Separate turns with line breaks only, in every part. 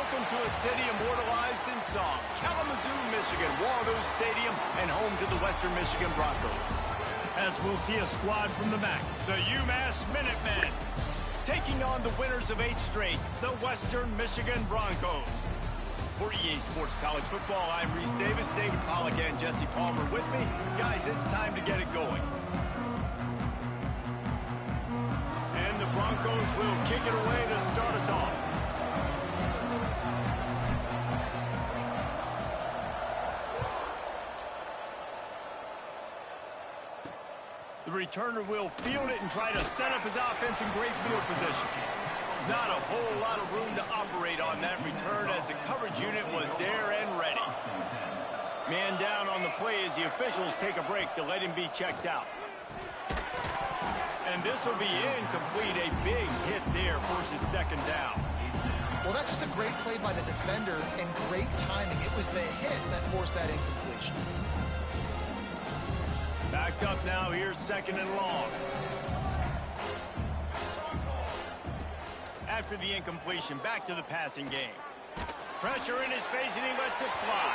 Welcome to a city immortalized in song, Kalamazoo, Michigan, Waldo Stadium, and home to the Western Michigan Broncos. As we'll see a squad from the back, the Umass Minutemen, taking on the winners of 8 straight, the Western Michigan Broncos. For EA Sports College Football, I'm Reese Davis, David Pollack, and Jesse Palmer with me. Guys, it's time to get it going. And the Broncos will kick it away to start us off. The returner will field it and try to set up his offense in great field position. Not a whole lot of room to operate on that return as the coverage unit was there and ready. Man down on the play as the officials take a break to let him be checked out. And this will be incomplete. A big hit there forces second down.
Well, that's just a great play by the defender and great timing. It was the hit that forced that incompletion.
Backed up now, here's second and long. After the incompletion, back to the passing game. Pressure in his face, and he lets it fly.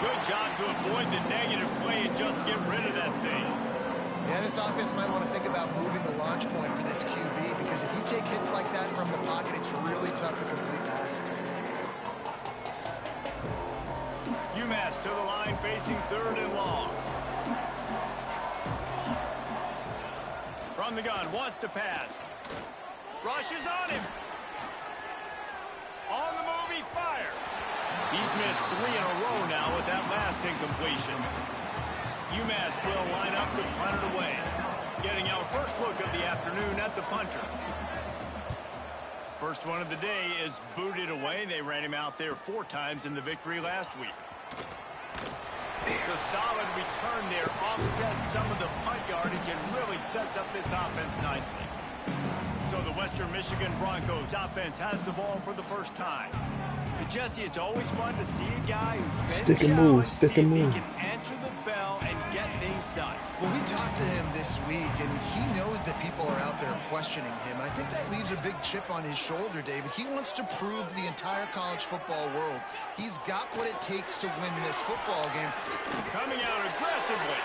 Good job to avoid the negative play and just get rid of that thing.
Yeah, this offense might want to think about moving the launch point for this QB, because if you take hits like that from the pocket, it's really tough to complete passes.
Umass to the line, facing third and long. From the gun, wants to pass. Rushes on him. On the move, he fires. He's missed 3 in a row now with that last incompletion. Umass will line up to punt it away. Getting our first look of the afternoon at the punter. First one of the day is booted away. They ran him out there 4 times in the victory last week. The solid return there offsets some of the punt yardage and really sets up this offense nicely. So the Western Michigan Broncos offense has the ball for the first time. But Jesse, it's always fun to see a guy who's been challenged, see if he can answer the bell and get things done.
Well, we talked to him this week, and he knows that people are out there questioning him. And I think that leaves a big chip on his shoulder, David. He wants to prove to the entire college football world he's got what it takes to win this football game.
Coming out aggressively.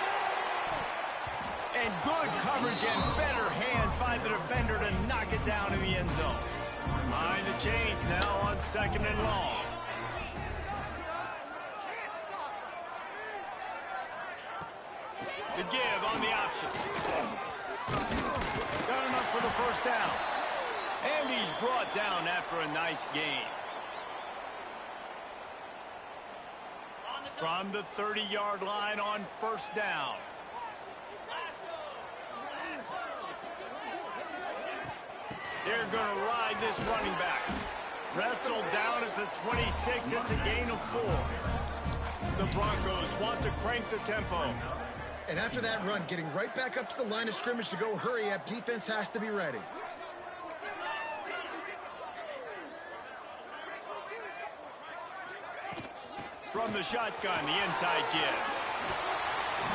And good coverage and better hands by the defender to knock it down in the end zone. Behind the chains now on second and long. The give on the option. Got enough for the first down. And he's brought down after a nice gain. From the 30-yard line on first down. They're going to ride this running back. Wrestled down at the 26. It's a gain of 4. The Broncos want to crank the tempo.
And after that run, getting right back up to the line of scrimmage to go hurry up, defense has to be ready.
From the shotgun, the inside give.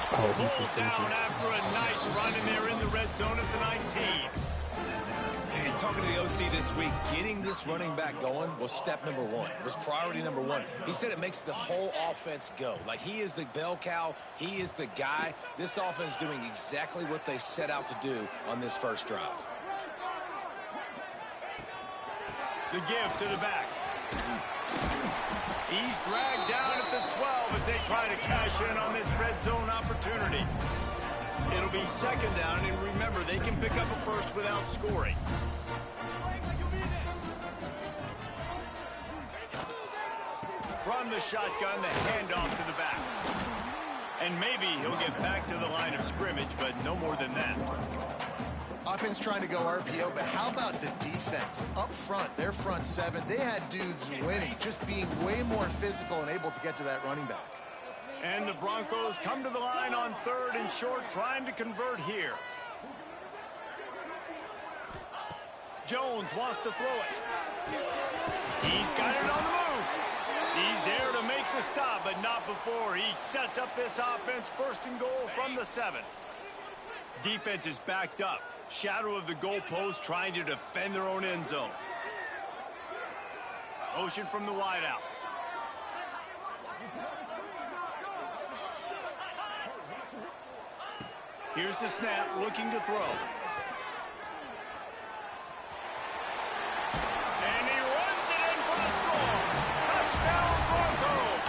Pulled down after a nice run, and they're in the red zone at the 19.
And talking to the OC this week, getting this running back going was step number 1. It was priority number 1. He said it makes the whole offense go. Like, he is the bell cow. He is the guy. This offense doing exactly what they set out to do on this first drive.
The give to the back. He's dragged down at the 12 as they try to cash in on this red zone opportunity. It'll be second down, and remember, they can pick up a first without scoring. From the shotgun, the handoff to the back. And maybe he'll get back to the line of scrimmage, but no more than that.
Offense trying to go RPO, but how about the defense? Up front, their front 7, they had dudes winning, just being way more physical and able to get to that running back.
And the Broncos come to the line on third and short, trying to convert here. Jones wants to throw it. He's got it on the move. He's there to make the stop, but not before he sets up this offense first and goal from the 7. Defense is backed up. Shadow of the goalpost trying to defend their own end zone. Motion from the wideout. Here's the snap, looking to throw. And he runs it in for the score. Touchdown, Broncos.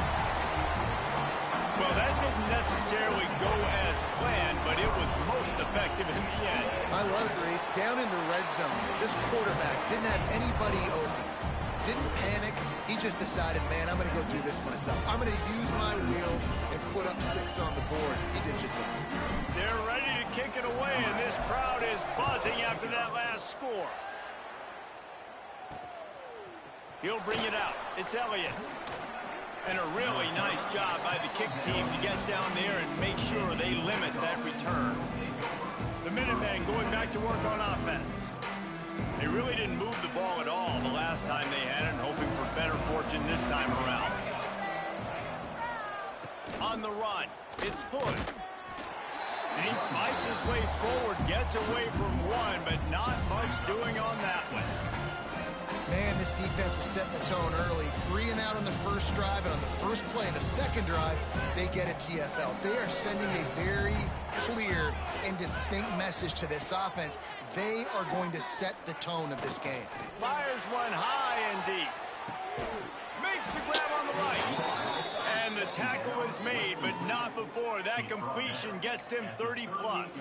Well, that didn't necessarily go as planned, but it was most effective in the end.
I love it, Reese. Down in the red zone, this quarterback didn't have anybody open. Didn't panic. He just decided, man, I'm going to go do this myself. I'm going to use my wheels and put up 6 on the board. He did just that.
They're ready to kick it away, and this crowd is buzzing after that last score. He'll bring it out. It's Elliott. And a really nice job by the kick team to get down there and make sure they limit that return. The Minutemen going back to work on offense. They really didn't move the ball at all the last time they had it, hoping for better fortune this time around. On the run, it's Hood. And he fights his way forward, gets away from one, but not much doing on that one.
Man, this defense is setting the tone early. 3 and out on the first drive, and on the first play of the second drive, they get a TFL. They are sending a very clear and distinct message to this offense. They are going to set the tone of this game.
Fires one high and deep. Makes the grab on the right. And the tackle is made, but not before. That completion gets them 30-plus.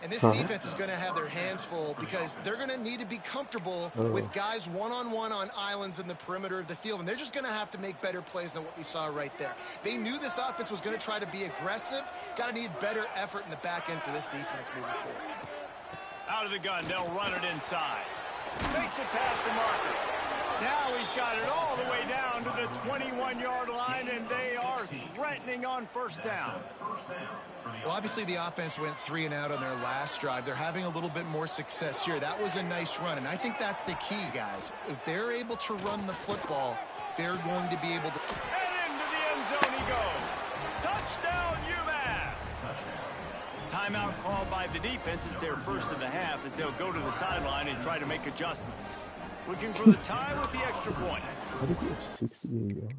And this defense is going to have their hands full because they're going to need to be comfortable with guys one-on-one on islands in the perimeter of the field. And they're just going to have to make better plays than what we saw right there. They knew this offense was going to try to be aggressive. Got to need better effort in the back end for this defense moving forward.
Out of the gun, they'll run it inside. Makes it past the marker. Now he's got it all the way down to the 21-yard line, and they are threatening on first down.
Well, obviously the offense went 3 and out on their last drive. They're having a little bit more success here. That was a nice run, and I think that's the key, guys. If they're able to run the football, they're going to be able to...
And into the end zone he goes. Touchdown, Umass! Timeout called by the defense. It's their first of the half as they'll go to the sideline and try to make adjustments. Looking for the tie with the extra point.
How did he have 68 yards?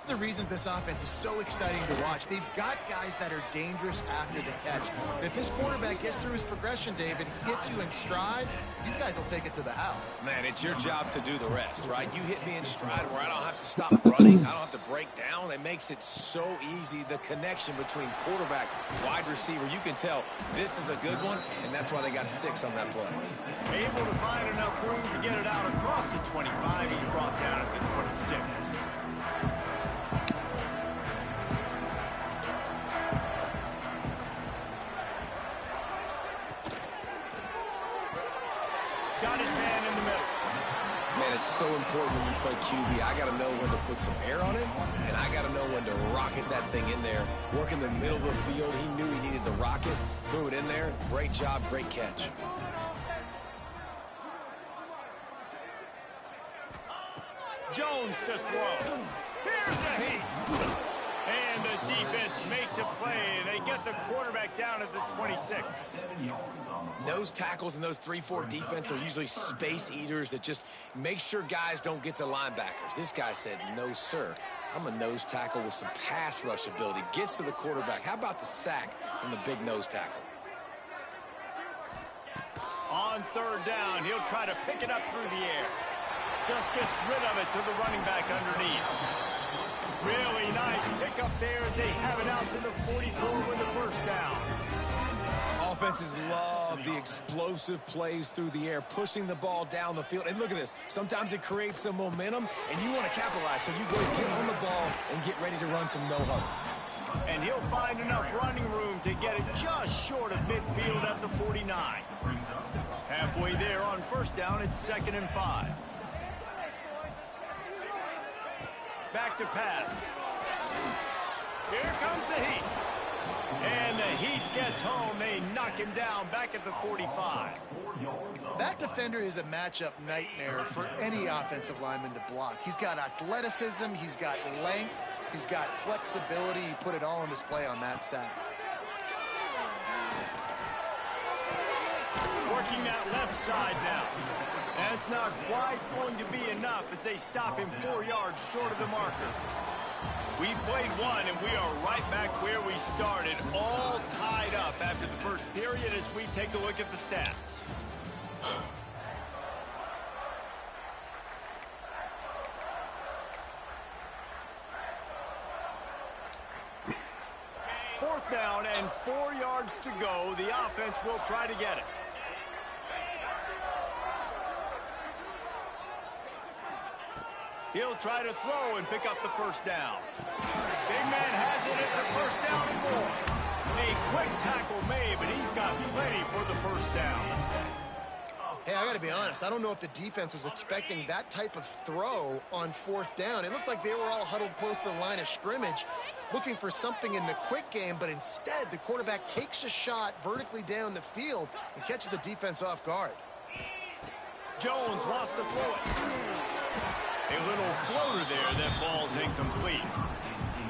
The reasons this offense is so exciting to watch. They've got guys that are dangerous after the catch. And if this quarterback gets through his progression, David, hits you in stride, these guys will take it to the house.
Man, it's your job to do the rest, right? You hit me in stride where I don't have to stop running. I don't have to break down. It makes it so easy. The connection between quarterback, wide receiver, you can tell this is a good one, and that's why they got 6 on that play.
Able to find enough room to get it out across the 25. He's brought down at the 26. Got his man in the middle.
Man, it's so important when you play QB. I got to know when to put some air on it, and I got to know when to rocket that thing in there. Work in the middle of the field. He knew he needed the rocket. Threw it in there. Great job, great catch.
Jones to throw. Here's a heat. And the defense makes a play. They get the quarterback down at the 26.
Nose tackles and those 3-4 defense are usually space eaters that just make sure guys don't get to linebackers. This guy said, no, sir. I'm a nose tackle with some pass rush ability. Gets to the quarterback. How about the sack from the big nose tackle?
On third down, he'll try to pick it up through the air. Just gets rid of it to the running back underneath. Really nice pickup there as they have it out to the 44 with the first down.
Offenses love the explosive plays through the air, pushing the ball down the field. And look at this. Sometimes it creates some momentum, and you want to capitalize. So you go get on the ball and get ready to run some no-huddle.
And he'll find enough running room to get it just short of midfield at the 49. Halfway there on first down, it's 2nd and 5. Back to pass. Here comes the Heat. And the Heat gets home. They knock him down back at the 45.
That defender is a matchup nightmare for any offensive lineman to block. He's got athleticism, he's got length, he's got flexibility. He put it all on display on that sack.
working that left side now. That's not quite going to be enough as they stop him 4 yards short of the marker. We played one, and we are right back where we started, all tied up after the first period as we take a look at the stats. Fourth down and 4 yards to go. The offense will try to get it. He'll try to throw and pick up the first down. Big man has it. It's a first down and more. A quick tackle made, but he's got plenty for the first down.
Hey, I got to be honest. I don't know if the defense was expecting that type of throw on fourth down. It looked like they were all huddled close to the line of scrimmage, looking for something in the quick game, but instead the quarterback takes a shot vertically down the field and catches the defense off guard.
Jones wants to throw it. A little floater there that falls incomplete.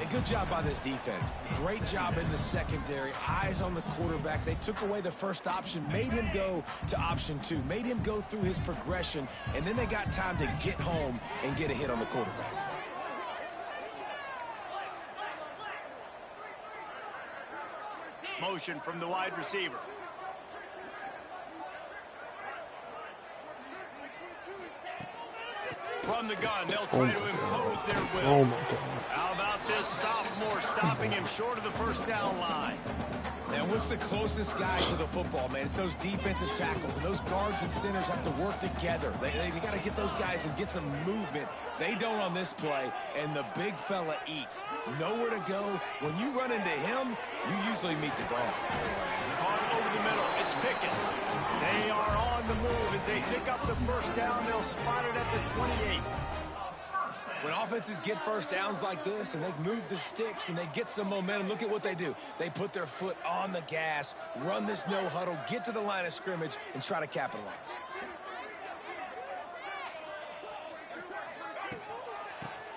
A good job by this defense. Great job in the secondary. Eyes on the quarterback. They took away the first option, made him go to option 2, made him go through his progression, and then they got time to get home and get a hit on the quarterback.
Motion from the wide receiver. From the gun, they'll try to impose their will.
Oh my God.
How about this sophomore stopping him short of the first down line?
And what's the closest guy to the football, man? It's those defensive tackles, and those guards and centers have to work together. They got to get those guys and get some movement. They don't on this play, and the big fella eats. Nowhere to go. When you run into him, you usually meet the ground.
Caught over the middle. It's Pickett. They are on the move. As they pick up the first down, they'll spot it at the 28.
When offenses get first downs like this and they move the sticks and they get some momentum, look at what they do. They put their foot on the gas, run this no huddle, get to the line of scrimmage, and try to capitalize.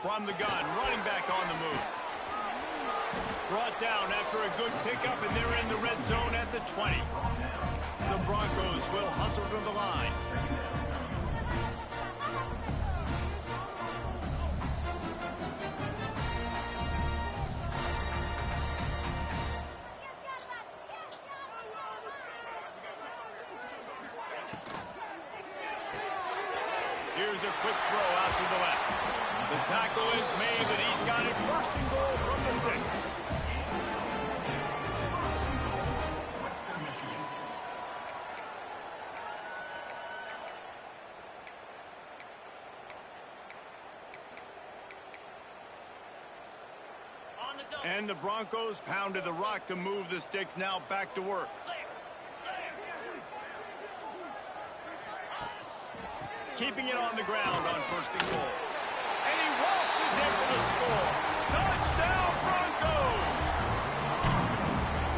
From the gun, running back on the move. Brought down after a good pickup, and they're in the red zone at the 20. The Broncos will hustle to the line. Here's a quick throw out to the left. The tackle is made, but he's got it first and goal from the 6. And the Broncos pounded the rock to move the sticks, now back to work. Keeping it on the ground on first and goal. And he waltzes in for the score. Touchdown, Broncos!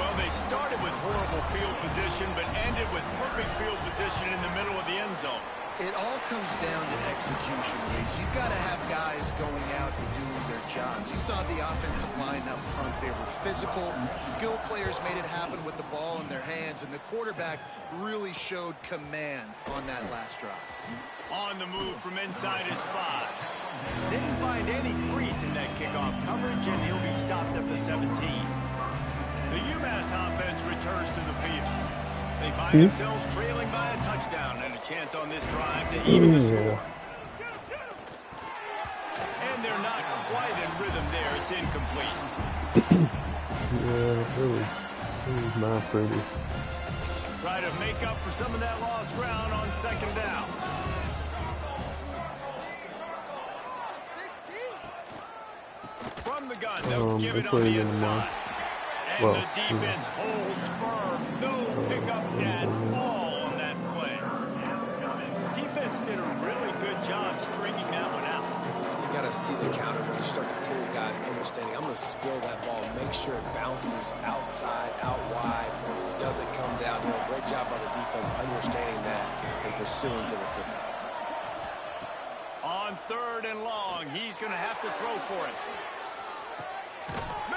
Well, they started with horrible field position, but ended with perfect field position in the middle of the end zone.
It all comes down to execution, Reese. You've got to have guys going out and doing their jobs. You saw the offensive line up front. They were physical. Skilled players made it happen with the ball in their hands, and the quarterback really showed command on that last drive.
On the move from inside his 5. Didn't find any crease in that kickoff coverage, and he'll be stopped at the 17. The Umass offense returns to the field. They find themselves trailing by a touchdown and a chance on this drive to even the score. And they're not quite in rhythm there. It's incomplete.
Yeah, it was not pretty.
Try to make up for some of that lost ground on second down. From the gun, they'll give it on the inside. And the defense holds firm. No pickup at all on that play. Defense did a really good job stringing that one out.
You got to see the counter when you start to pull guys, understanding I'm going to spill that ball, make sure it bounces outside, out wide, doesn't come downhill. Great job by the defense understanding that and pursuing to the football.
On third and long, he's going to have to throw for it.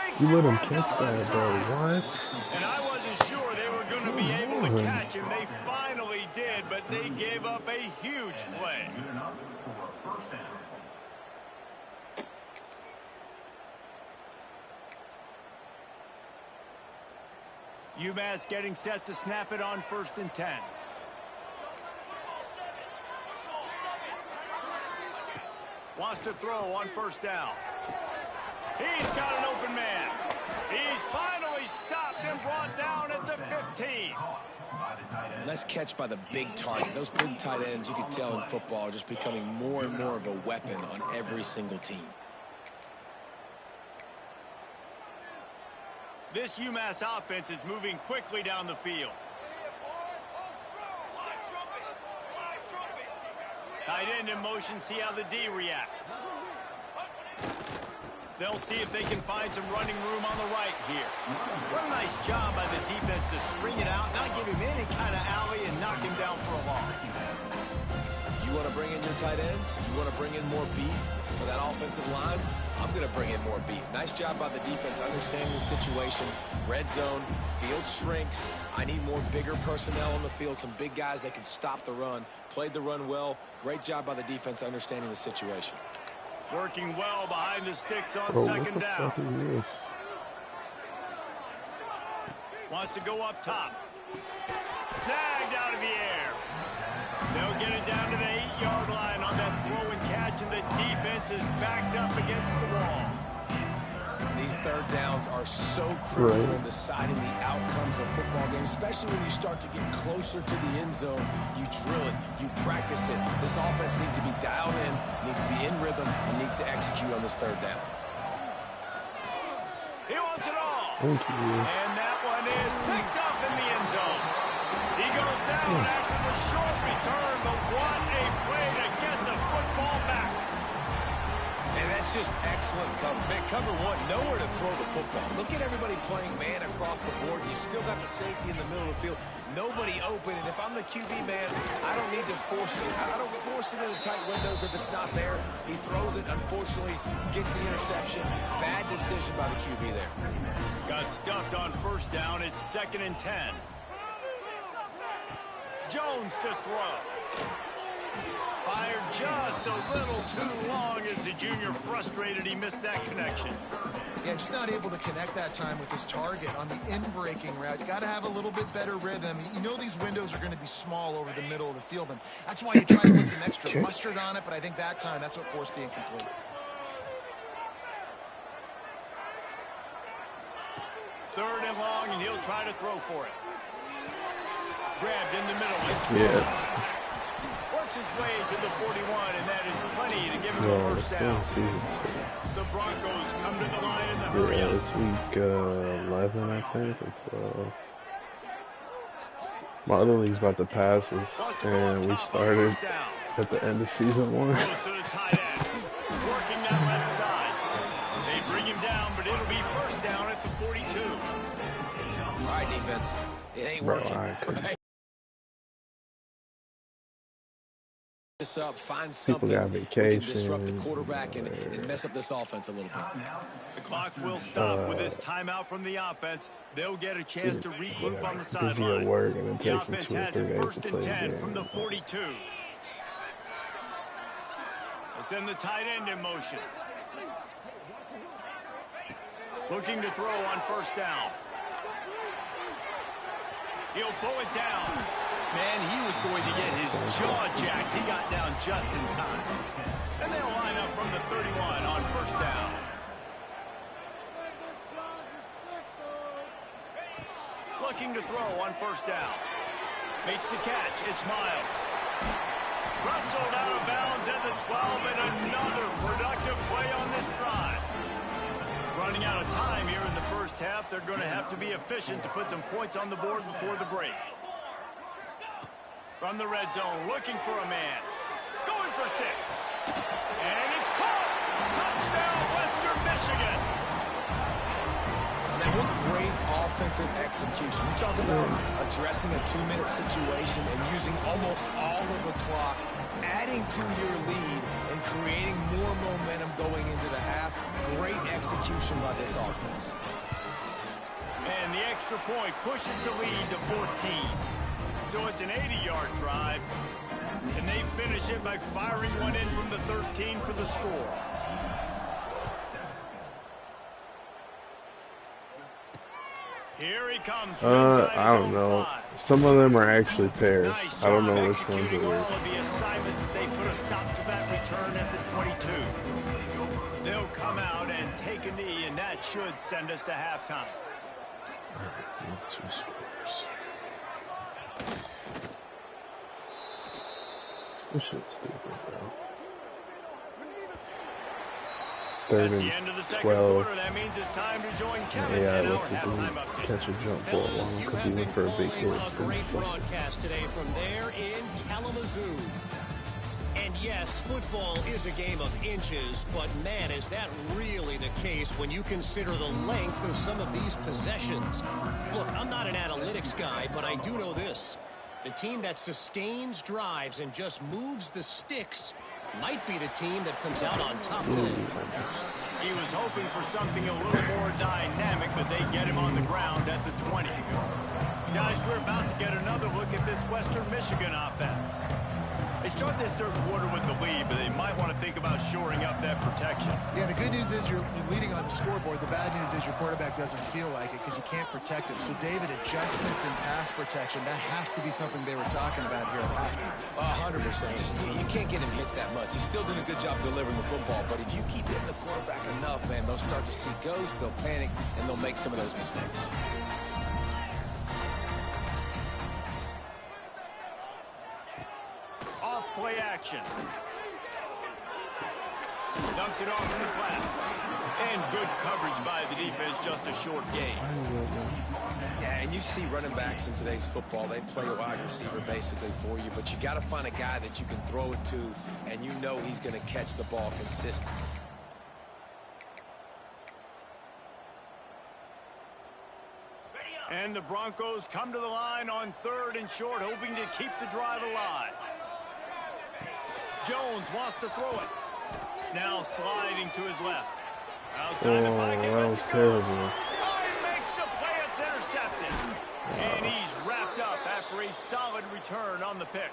makes
You
it
let him
wrap
catch
up
that, bro.
onside.
What?
And I wasn't sure they were going to be able to catch him. They finally did, but they gave up a huge play. Umass getting set to snap it on 1st and 10. Wants to throw on 1st down. He's got an open man. He's finally stopped and brought down at the 15.
Nice catch by the big target. Those big tight ends, you can tell in football, are just becoming more and more of a weapon on every single team.
This UMass offense is moving quickly down the field. Tight end in motion, see how the D reacts. They'll see if they can find some running room on the right here. What a nice job by the defense to string it out, not give him any kind of alley, and knock him down for a loss.
You want to bring in your tight ends? You want to bring in more beef for that offensive line? I'm going to bring in more beef. Nice job by the defense understanding the situation. Red zone, field shrinks. I need more bigger personnel on the field, some big guys that can stop the run. Played the run well. Great job by the defense understanding the situation.
Working well behind the sticks on
Bro,
2nd down.
what the fuck is this?
Wants to go up top. Snagged out of the air. They'll get it down to the 8-yard line on that throw and catch, and the defense is backed up against the wall.
These 3rd downs are so critical in deciding the outcomes of football games, especially when you start to get closer to the end zone. You drill it, you practice it. This offense needs to be dialed in, needs to be in rhythm, and needs to execute on this 3rd down.
He wants it all.
Thank you.
And that one is picked up in the end zone. He goes down after the short return, but what a play to get the football back.
And that's just excellent cover. Man, cover one, nowhere to throw the football. Look at everybody playing man across the board. You still got the safety in the middle of the field. Nobody open, and if I'm the QB man, I don't need to force it. I don't force it into tight windows if it's not there. He throws it, unfortunately, gets the interception. Bad decision by the QB there.
Got stuffed on 1st down. It's 2nd and 10. Jones to throw. Fired just a little too long as the junior frustrated. He missed that connection.
Yeah, just not able to connect that time with his target on the in-breaking route. You got to have a little bit better rhythm. You know these windows are going to be small over the middle of the field, and that's why you try to put some extra mustard on it, but I think that time that's what forced the incomplete.
Third and long, and he'll try to throw for it. Grabbed in the middle. It's works his way to the 41, and that is plenty to give him a 1st down. The Broncos come to the line in the hurry up.
This week 11, I think, or 12. My other league's about to pass us, and we started at the end of season 1.
Goes to the tight end. Working that left side. They bring him down, but it'll be 1st down at the 42.
All right, defense. It ain't working. Right? This up, find something that can disrupt the quarterback and mess up this offense a little bit.
The clock will stop with this timeout from the offense. They'll get a chance to regroup on the sideline. The offense has it 1st and 10 from the 42. They send the tight end in motion. Looking to throw on 1st down. He'll pull it down. Man, he was going to get his jaw jacked. He got down just in time. And they'll line up from the 31 on 1st down. Looking to throw on 1st down. Makes the catch. It's Miles. Wrestled out of bounds at the 12, and another productive play on this drive. Running out of time here in the 1st half. They're going to have to be efficient to put some points on the board before the break. From the red zone, looking for a man. Going for 6. And it's caught! Touchdown, Western Michigan!
Now, what great offensive execution. You talk about addressing a 2-minute situation and using almost all of the clock, adding to your lead and creating more momentum going into the half. great execution by this offense.
And the extra point pushes the lead to 14. So it's an 80-yard drive. And they finish it by firing one in from the 13 for the score. Here he comes.
I don't know. Some of them are actually pairs.
Nice
I don't know
job
which ones
executing
are
all
which.
of the assignments as they put a stop to that return at the 22. They'll come out and take a knee, and that should send us to halftime.
Two scores. This shit's stupid, bro. Third
That's
and
the end of the second
12.
quarter. That means it's time to join Kevin
Yeah,
in our
let's
halftime update.
catch a jump ball
Fellas,
long
you
because
have
he went
been
for a big
following
hit.
a great broadcast today from there in Kalamazoo. And yes, football is a game of inches, but man, is that really the case when you consider the length of some of these possessions. Look, I'm not an analytics guy, but I do know this. The team that sustains drives and just moves the sticks might be the team that comes out on top today.
He was hoping for something a little more dynamic, but they get him on the ground at the 20. Guys, we're about to get another look at this Western Michigan offense. They start this third quarter with the lead, but they might want to think about shoring up that protection.
Yeah, the good news is you're leading on the scoreboard. The bad news is your quarterback doesn't feel like it because you can't protect him. So, David, adjustments in pass protection, that has to be something they were talking about here at halftime.
100%. You can't get him hit that much. He's still doing a good job delivering the football, but if you keep hitting the quarterback enough, man, they'll start to see ghosts, they'll panic, and they'll make some of those mistakes.
Play action. Dumps it off in the flats. And good coverage by the defense, just a short gain.
Yeah, and you see running backs in today's football, they play a wide receiver basically for you, but you got to find a guy that you can throw it to, and you know he's going to catch the ball consistently.
And the Broncos come to the line on 3rd and short, hoping to keep the drive alive. Jones wants to throw it. Now sliding to his left. Outside the pocket,
that was terrible.
Oh, he makes the play. It's intercepted. And he's wrapped up after a solid return on the pick.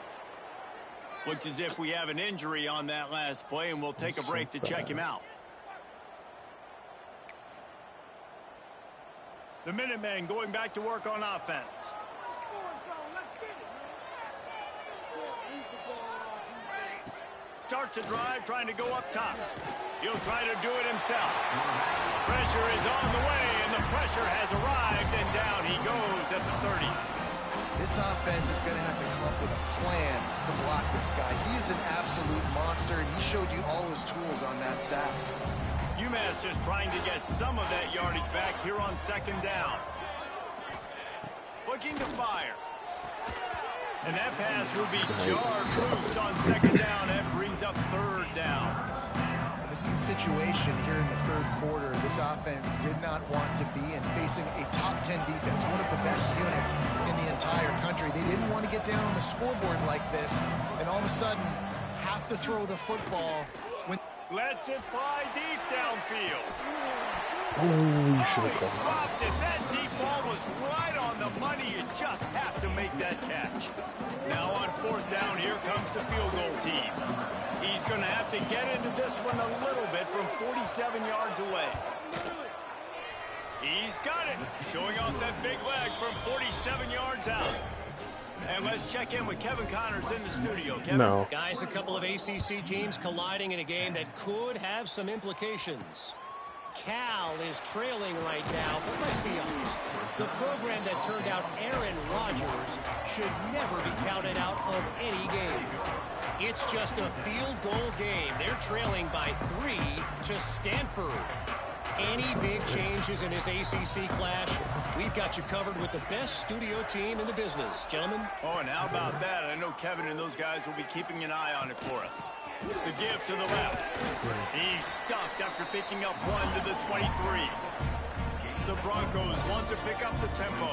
Looks as if we have an injury on that last play, and we'll take a break to check him out. The Minutemen going back to work on offense. Starts a drive trying to go up top. He'll try to do it himself. Pressure is on the way, and the pressure has arrived, and down he goes at the 30.
This offense is going to have to come up with a plan to block this guy. He is an absolute monster, and he showed you all his tools on that sack.
Umass just trying to get some of that yardage back here on 2nd down. Looking to fire. And that pass will be jarred loose on 2nd down. That brings up 3rd down.
This is a situation here in the 3rd quarter this offense did not want to be in, facing a top 10 defense, one of the best units in the entire country. They didn't want to get down on the scoreboard like this, and all of a sudden have to throw the football when
Lets it fly deep downfield.
Oh, you should
He
have called.
dropped it. That deep ball was right on the money. You just have to make that catch. Now on 4th down, here comes the field goal team. He's going to have to get into this one a little bit from 47 yards away. He's got it. Showing off that big leg from 47 yards out. And let's check in with Kevin Connors in the studio. Kevin?
No.
Guys, a couple of ACC teams colliding in a game that could have some implications. Cal is trailing right now, but let's be honest. The program that turned out Aaron Rodgers should never be counted out of any game. It's just a field goal game. They're trailing by 3 to Stanford. Any big changes in this ACC clash, we've got you covered with the best studio team in the business. Gentlemen?
Oh, and how about that? I know Kevin and those guys will be keeping an eye on it for us. The give to the left. He's stuffed after picking up 1 to the 23. The Broncos want to pick up the tempo.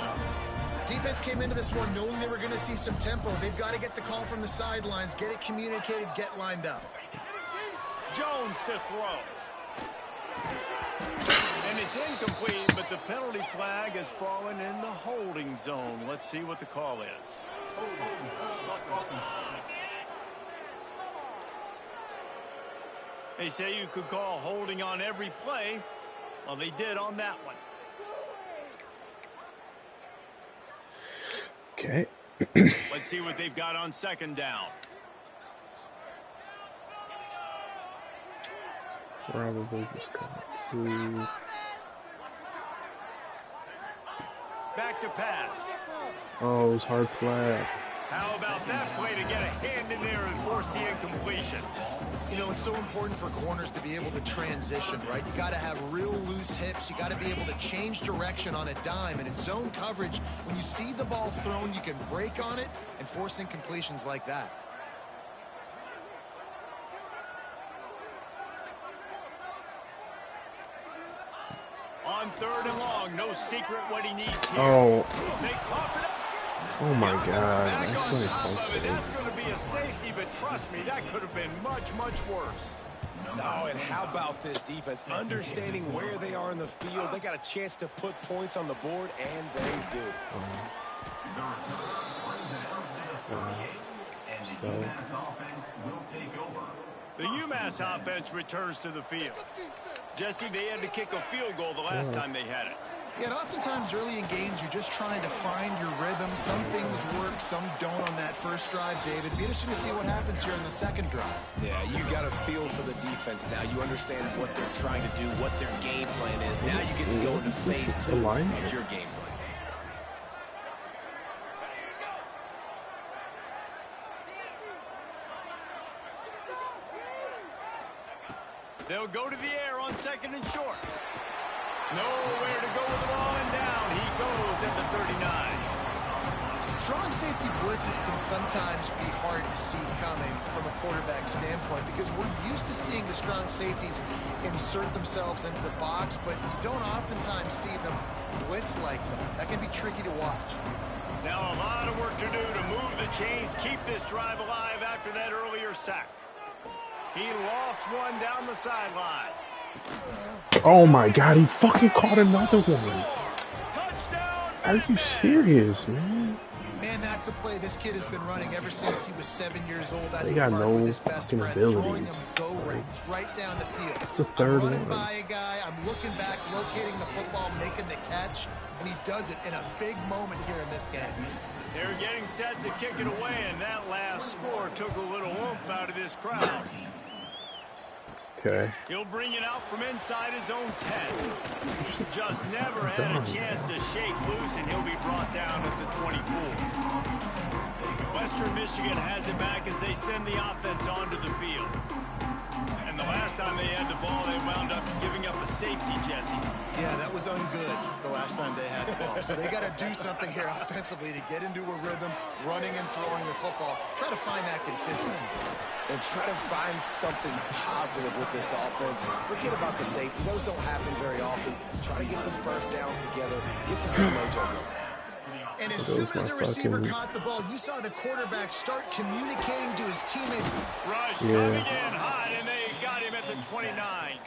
defense came into this one knowing they were going to see some tempo. They've got to get the call from the sidelines, get it communicated, get lined up.
Jones to throw. And it's incomplete, but the penalty flag has fallen in the holding zone. Let's see what the call is. They say you could call holding on every play. Well, they did on that one.
Okay.
Let's see what they've got on second down.
Probably just come to...
Back to pass.
Oh, it was hard flag.
How about that play to get a hand in there and force the incompletion?
You know, it's so important for corners to be able to transition, right? You got to have real loose hips. You got to be able to change direction on a dime. And in zone coverage, when you see the ball thrown, you can break on it and force incompletions like that.
On third and long, no secret what he needs here.
Oh.
They cough it up.
Oh my God.
Back on
That's
top of it. That's going to be a safety, but trust me, that could have been much, much worse.
Oh, and how about this defense? Understanding where they are in the field, they got a chance to put points on the board, and they do.
The Umass offense returns to the field. Jesse, they had to kick a field goal the last time they had it.
Yeah, and oftentimes early in games, you're just trying to find your rhythm. Some things work, some don't on that first drive, David. Be interesting to see what happens here in the second drive.
Yeah, you got a feel for the defense now. You understand what they're trying to do, what their game plan is. Now you get to go into phase 2 of your game plan.
They'll go to the air on second and short. Nowhere to go with the ball, and down he goes at the 39.
Strong safety blitzes can sometimes be hard to see coming from a quarterback standpoint because we're used to seeing the strong safeties insert themselves into the box, but you don't oftentimes see them blitz like that. That can be tricky to watch.
Now a lot of work to do to move the chains, keep this drive alive after that earlier sack. He lost one down the sideline.
Oh my God, he fucking caught another one. Are you serious, man?
Man, that's a play this kid has been running ever since he was 7 years old.
They got no fucking abilities.
Throwing him go routes right down the field.
It's the third one.
I'm running by a guy, I'm looking back, locating the football, making the catch, and he does it in a big moment here in this game.
They're getting set to kick it away, and that last score took a little oomph out of this crowd.
Okay.
He'll bring it out from inside his own 10. Just never had a chance to shake loose, and he'll be brought down at the 24. Western Michigan has it back as they send the offense onto the field. And the last time they had the ball, they wound up giving up a safety, Jesse.
Yeah, that was ungood the last time they had the ball. So they got to do something here offensively to get into a rhythm, running and throwing the football. Try to find that consistency.
And try to find something positive with this offense. Forget about the safety. Those don't happen very often. Try to get some first downs together. Get some good mojo going.
And as soon as the receiver caught the ball, you saw the quarterback start communicating to his teammates.
Rush coming in hot, and they got him at the 29.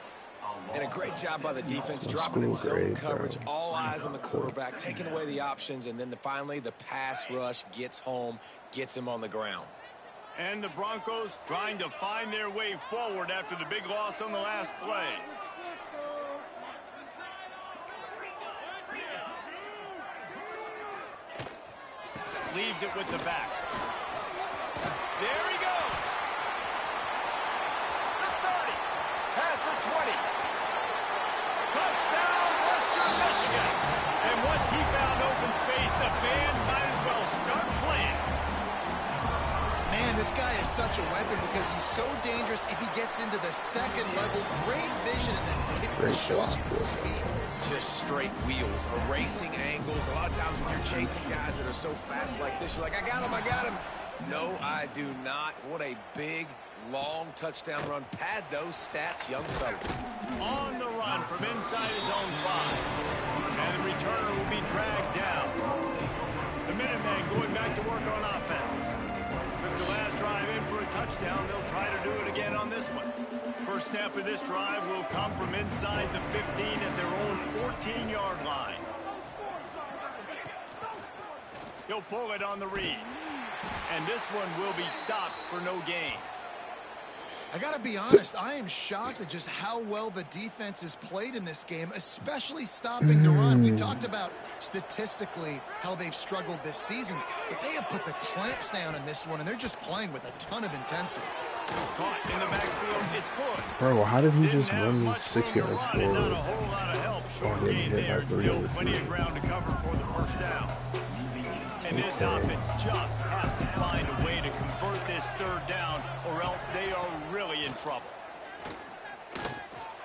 And a great job by the defense, dropping in zone coverage, all eyes on the quarterback, taking away the options, and then finally the pass rush gets home, gets him on the ground.
And the Broncos trying to find their way forward after the big loss on the last play. Leaves it with the back. There he goes. The 30. Past the 20. Touchdown, Western Michigan. And once he found open space, the band might as well start playing.
Man, this guy is such a weapon because he's so dangerous if he gets into the second level. Great vision, and then David shows you the speed.
Just straight wheels, erasing angles. A lot of times when you're chasing guys that are so fast like this, you're like, I got him, I got him. No, I do not. What a big, long touchdown run. Pad those stats, young fella.
On the run from inside his own 5. And the returner will be dragged down. The Minutemen going back to work on offense. Took the last drive in for a touchdown. They'll try to do it again on this one. First snap of this drive will come from inside the 15 at their own 14-yard line. He'll pull it on the read. And this one will be stopped for no gain.
I got to be honest, I am shocked at just how well the defense has played in this game, especially stopping the run. We talked about statistically how they've struggled this season, but they have put the clamps down in this one, and they're just playing with a ton of intensity.
Caught in the backfield, it's good.
Bro, how did he
Didn't
just
have
run
much
6
room to
yards
run and not a
forward?
whole lot of help. Short
Oh,
gain
they
there,
hit
and
by
still
3
plenty of ground to cover for the first down. And this offense just has to find a way to convert this third down, or else they are really in trouble.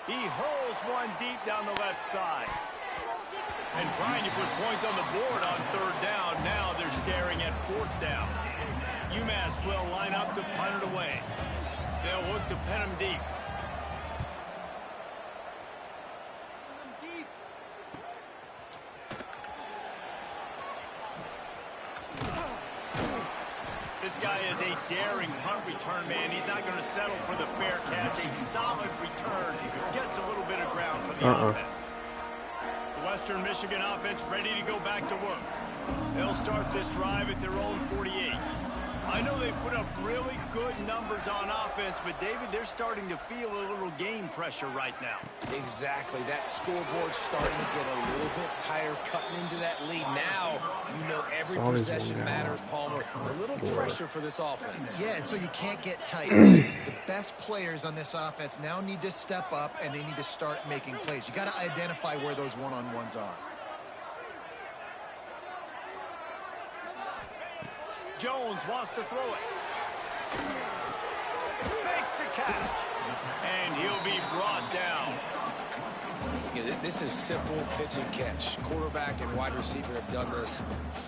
He holds one deep down the left side. And trying to put points on the board on third down. Now they're staring at fourth down. Umass will line up to punt it away. They'll look to pen him deep. This guy is a daring punt return man. He's not going to settle for the fair catch. A solid return. Gets a little bit of ground for the offense. The Western Michigan offense ready to go back to work. They'll start this drive at their own 48. I know they've put up really good numbers on offense, but David, they're starting to feel a little game pressure right now.
Exactly. That scoreboard's starting to get a little bit tighter, cutting into that lead. Now, you know every possession matters, Palmer. A little pressure for this offense.
Yeah, and so you can't get tight. The best players on this offense now need to step up, and they need to start making plays. You got to identify where those one-on-ones are.
Jones wants to throw it. Makes the catch. And he'll be brought down.
Yeah, this is simple pitch and catch. Quarterback and wide receiver have done this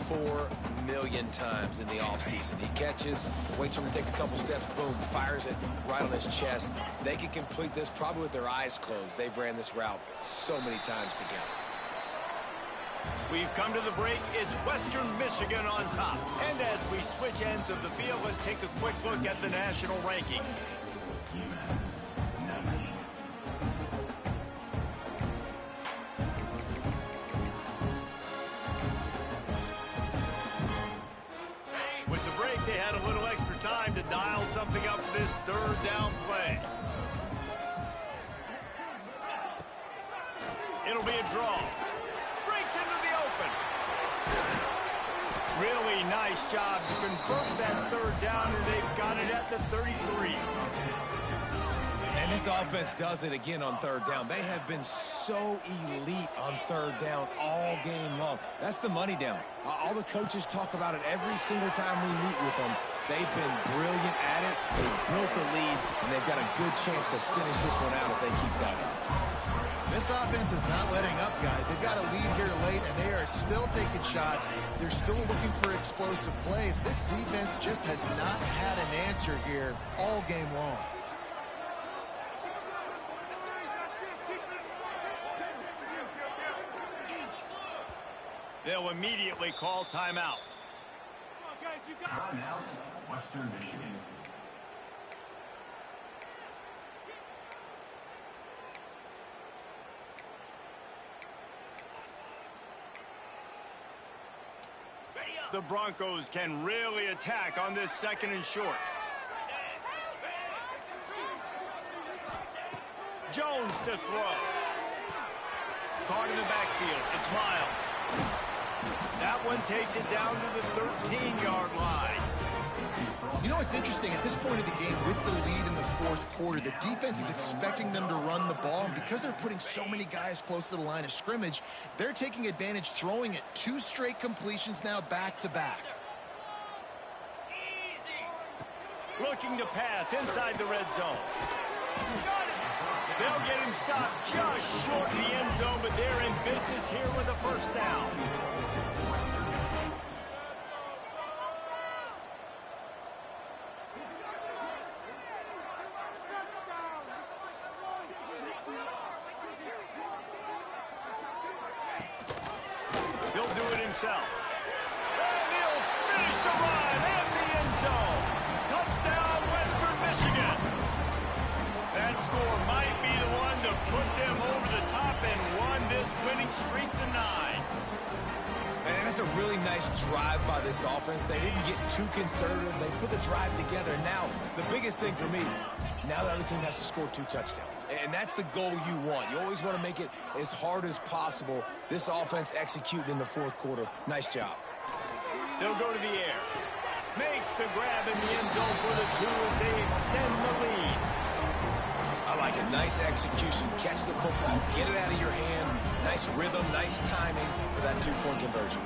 4 million times in the offseason. He catches, waits for him to take a couple steps, boom, fires it right on his chest. They can complete this probably with their eyes closed. They've ran this route so many times together.
We've come to the break. It's Western Michigan on top. And as we switch ends of the field, let's take a quick look at the national rankings. With the break, they had a little extra time to dial something up for this third down play. It'll be a draw. Breaks into the open. Really nice job to convert that third down, and they've got it at the 33.
And this offense does it again on third down. They have been so elite on third down all game long. That's the money down. All the coaches talk about it every single time we meet with them. They've been brilliant at it. They've built the lead, and they've got a good chance to finish this one out if they keep that up.
This offense is not letting up, guys. They've got a lead here late, and they are still taking shots. They're still looking for explosive plays. This defense just has not had an answer here all game long.
They'll immediately call timeout.
Timeout, Western Michigan.
The Broncos can really attack on this second and short. Jones to throw. Caught in the backfield. It's Miles. That one takes it down to the 13-yard line.
You know, it's interesting. At this point of the game, with the lead in the fourth quarter, the defense is expecting them to run the ball. And because they're putting so many guys close to the line of scrimmage, they're taking advantage, throwing it 2 straight completions now back-to-back.
Looking to pass inside the red zone. They'll get him stopped just short of the end zone, but they're in business here with a first down. He'll do it himself. And he'll finish the run at the end zone. Touchdown, Western Michigan. That score might be the one to put them
That's a really nice drive by this offense. They didn't get too conservative. They put the drive together. Now, the biggest thing for me, now the other team has to score 2 touchdowns. And that's the goal you want. You always want to make it as hard as possible. This offense executing in the fourth quarter. Nice job.
They'll go to the air. Makes the grab in the end zone for the 2 as they extend the lead.
I like it. Nice execution. Catch the football. Get it out of your hand. Nice rhythm, nice timing for that 2-point conversion.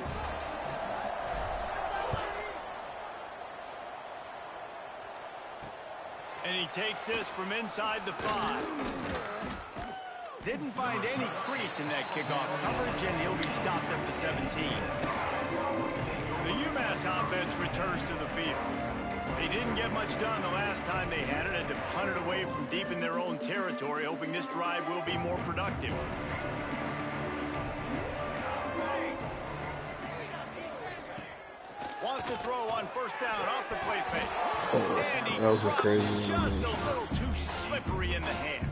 And he takes this from inside the 5. Didn't find any crease in that kickoff coverage, and he'll be stopped at the 17. The Umass offense returns to the field. They didn't get much done the last time they had it, and to punt it away from deep in their own territory, hoping this drive will be more productive. Wants to throw on first down off the play fake. And he
that was a crazy
just a little too slippery in the hands.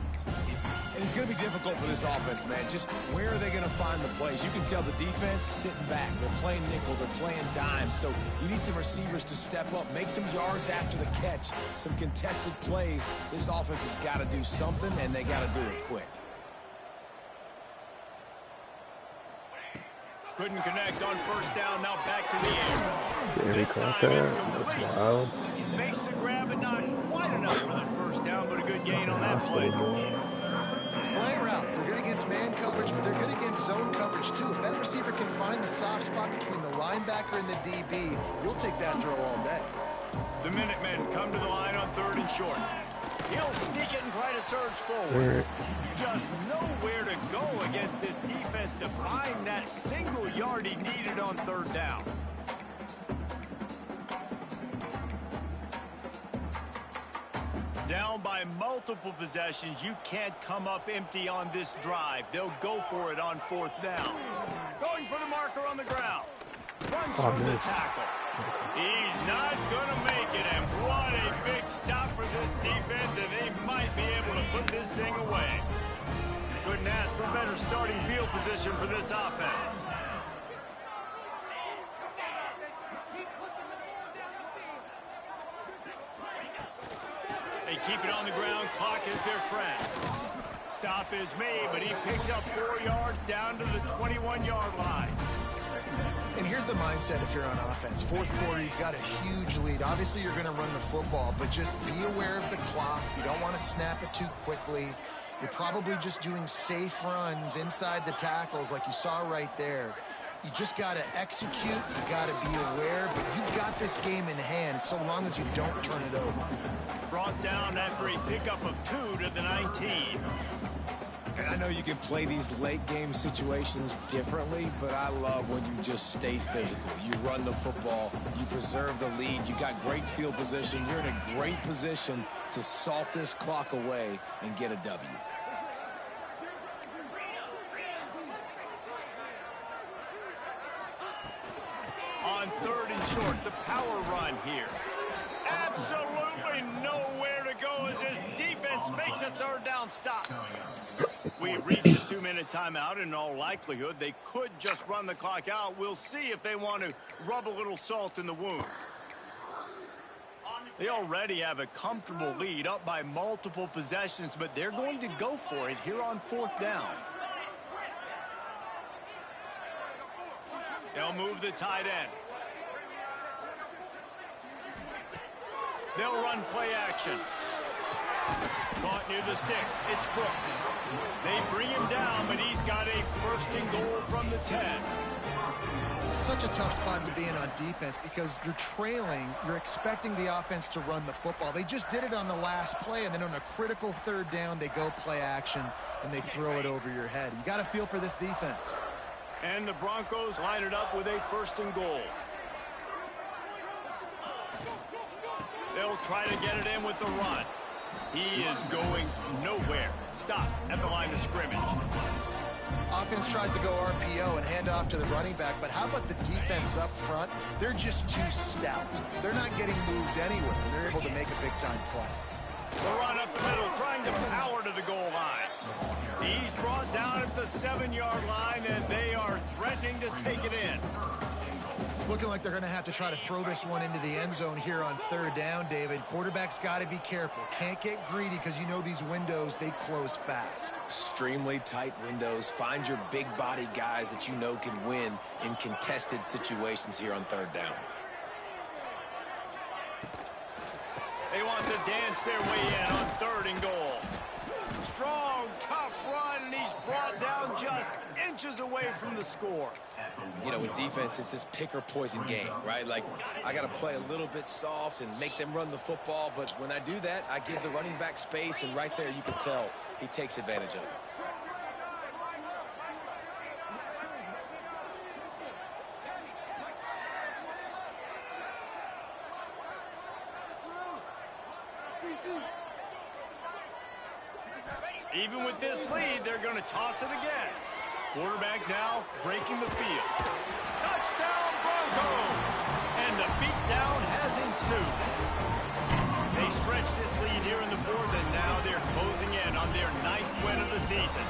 And it's going to be difficult for this offense, man. Just where are they going to find the plays? You can tell the defense sitting back. They're playing nickel. They're playing dime. So you need some receivers to step up, make some yards after the catch, some contested plays. This offense has got to do something, and they got to do it quick.
Couldn't connect on first down. Now back to the air.
This time it's complete. That's wild.
Makes the grab, and not quite enough for the first down, but a good gain on that play.
Slant routes, they're good against man coverage, but they're good against zone coverage too. If that receiver can find the soft spot between the linebacker and the DB, you'll take that throw all day.
The Minutemen come to the line on 3rd and short. He'll sneak it and try to surge forward. Just nowhere to go against this defense to find that single yard he needed on 3rd down. Down by multiple possessions, you can't come up empty on this drive. They'll go for it on 4th down. Going for the marker on the ground. Runs from the tackle. He's not going to make it, and what a big stop for this defense, and they might be able to put this thing away. Couldn't ask for better starting field position for this offense. They keep it on the ground. Clock is their friend. Stop is made, but he picks up 4 yards down to the 21-yard line.
And here's the mindset if you're on offense. 4th quarter, you've got a huge lead. Obviously, you're going to run the football, but just be aware of the clock. You don't want to snap it too quickly. You're probably just doing safe runs inside the tackles like you saw right there. You just got to execute. You got to be aware, but you've got this game in hand so long as you don't turn it over.
Brought down after a pickup of 2 to the 19.
And I know you can play these late game situations differently, but I love when you just stay physical. You run the football, you preserve the lead, you got great field position, you're in a great position to salt this clock away and get a W.
On 3rd and short, the power run here. Absolutely nowhere to go as his defense makes a 3rd down stop. We've reached a 2-minute timeout, and in all likelihood, they could just run the clock out. We'll see if they want to rub a little salt in the wound. They already have a comfortable lead up by multiple possessions, but they're going to go for it here on 4th down. They'll move the tight end. They'll run play action. Caught near the sticks. It's Brooks. They bring him down, but he's got a 1st and goal from the 10.
Such a tough spot to be in on defense because you're trailing. You're expecting the offense to run the football. They just did it on the last play, and then on a critical 3rd down, they go play action, and they throw it over your head. You got to feel for this defense.
And the Broncos line it up with a 1st and goal. They'll try to get it in with the run. He is going nowhere. Stop at the line of scrimmage.
Offense tries to go RPO and hand off to the running back, but how about the defense up front? They're just too stout. They're not getting moved anywhere. They're able to make a big-time play.
The run up the middle, trying to power to the goal line. He's brought down at the 7-yard line, and they are threatening to take it in.
It's looking like they're going to have to try to throw this one into the end zone here on 3rd down, David. Quarterback's got to be careful. Can't get greedy because you know these windows, they close fast.
Extremely tight windows. Find your big body guys that you know can win in contested situations here on 3rd down.
They want to dance their way in on 3rd and goal. Strong, tough run, and he's brought down just inches away from the score.
You know, with defense, it's this pick or poison game, right? Like, I got to play a little bit soft and make them run the football, but when I do that, I give the running back space, and right there you can tell he takes advantage of it.
Even with this lead, they're going to toss it again. Quarterback now breaking the field. Touchdown Broncos! And the beatdown has ensued. They stretch this lead here in the 4th, and now they're closing in on their 9th win of the season.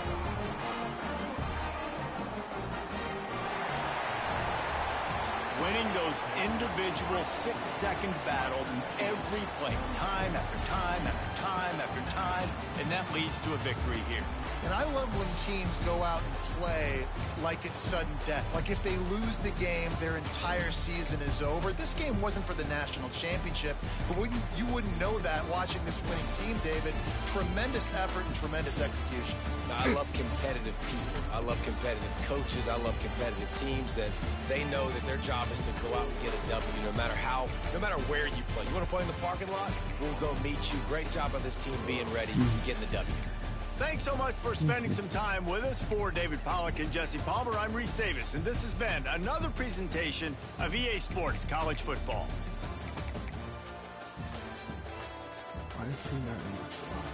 Winning those individual 6-second battles in every play, time after time after time after time, and that leads to a victory here.
And I love when teams go out and play like it's sudden death. Like if they lose the game, their entire season is over. This game wasn't for the national championship, but you wouldn't know that watching this winning team, David. Tremendous effort and tremendous execution.
Now, I love competitive people. I love competitive coaches. I love competitive teams that they know that their job is to go out and get a W no matter where you play. You want to play in the parking lot? We'll go meet you. Great job of this team being ready, getting the W.
Thanks so much for spending some time with us. For David Pollack and Jesse Palmer, I'm Reese Davis, and this has been another presentation of EA Sports College Football.
I didn't see that in the slot.